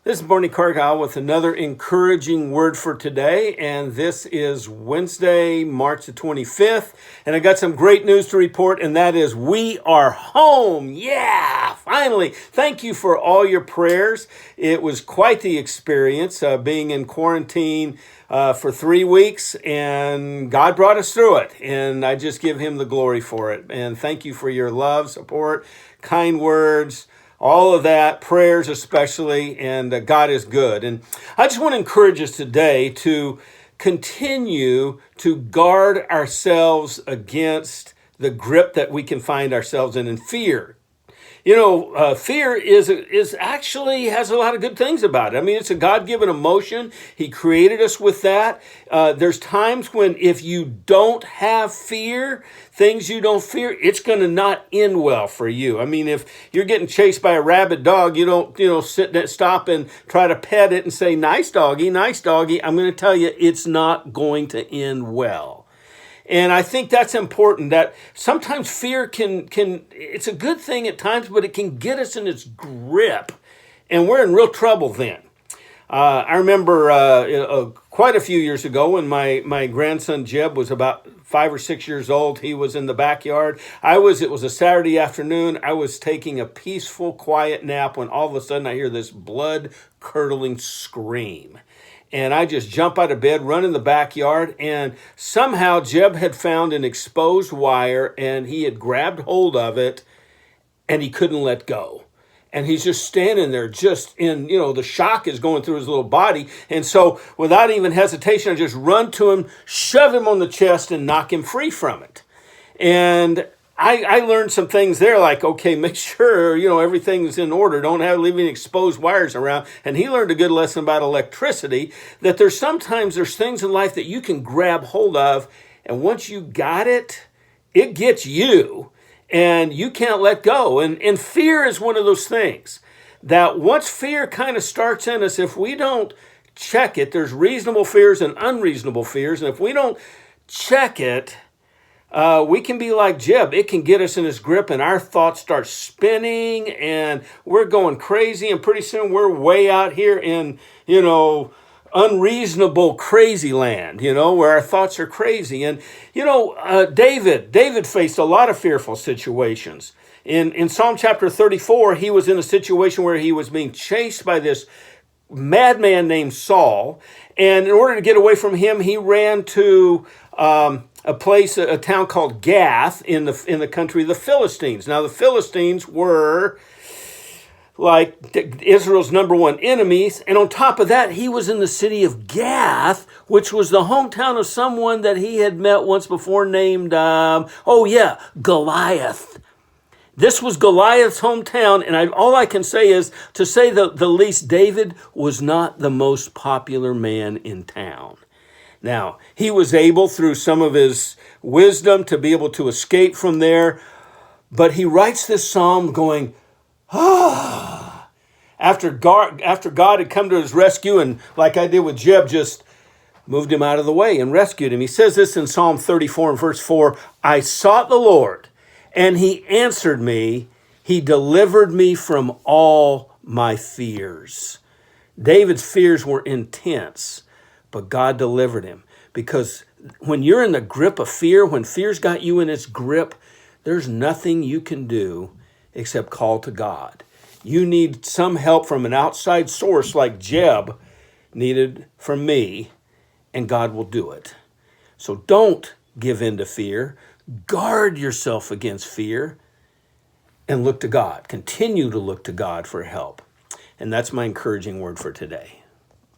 This is Bernie Cargile with another encouraging word for today, and this is Wednesday, March the 25th, and I got some great news to report, and that is we are home. Yeah, finally. Thank you for all your prayers. It was quite the experience being in quarantine for 3 weeks, and God brought us through it, and I just give him the glory for it. And thank you for your love, support, kind words, all of that, prayers especially, and God is good. And I just want to encourage us today to continue to guard ourselves against the grip that we can find ourselves in fear. You know, fear is actually has a lot of good things about it. I mean, it's a God-given emotion. He created us with that. There's times when if you don't have fear, things you don't fear, it's going to not end well for you. I mean, if you're getting chased by a rabid dog, you don't, stop and try to pet it and say, nice doggy, nice doggy. I'm going to tell you, it's not going to end well. And I think that's important, that sometimes fear can it's a good thing at times, but it can get us in its grip, and we're in real trouble then. I remember quite a few years ago when my grandson Jeb was about 5 or 6 years old. He was in the backyard. It was a Saturday afternoon. I was taking a peaceful, quiet nap when all of a sudden I hear this blood-curdling scream. And I just jump out of bed, run in the backyard, and somehow Jeb had found an exposed wire, and he had grabbed hold of it, and he couldn't let go. And he's just standing there, just in, the shock is going through his little body. And so without even hesitation, I just run to him, shove him on the chest, and knock him free from it. And I learned some things there, like, okay, make sure, everything's in order. Don't leave any exposed wires around. And he learned a good lesson about electricity, that there's things in life that you can grab hold of, and once you got it, it gets you, and you can't let go. And fear is one of those things that once fear kind of starts in us, if we don't check it, there's reasonable fears and unreasonable fears, and if we don't check it, we can be like Jeb. It can get us in his grip, and our thoughts start spinning, and we're going crazy, and pretty soon we're way out here in, unreasonable crazy land, where our thoughts are crazy. And, David faced a lot of fearful situations. In Psalm chapter 34, he was in a situation where he was being chased by this madman named Saul, and in order to get away from him, he ran to a town called Gath in the country of the Philistines. Now, the Philistines were like Israel's number one enemies, and on top of that, he was in the city of Gath, which was the hometown of someone that he had met once before named, Goliath. This was Goliath's hometown, and all I can say is, to say the least, David was not the most popular man in town. Now, he was able, through some of his wisdom, to be able to escape from there, but he writes this psalm going, after God had come to his rescue, and like I did with Jeb, just moved him out of the way and rescued him. He says this in Psalm 34 and verse 4, I sought the Lord, and he answered me. He delivered me from all my fears. David's fears were intense, but God delivered him. Because when you're in the grip of fear, when fear's got you in its grip, there's nothing you can do except call to God. You need some help from an outside source like Jeb needed from me, and God will do it. So don't give in to fear. Guard yourself against fear and look to God. Continue to look to God for help. And that's my encouraging word for today.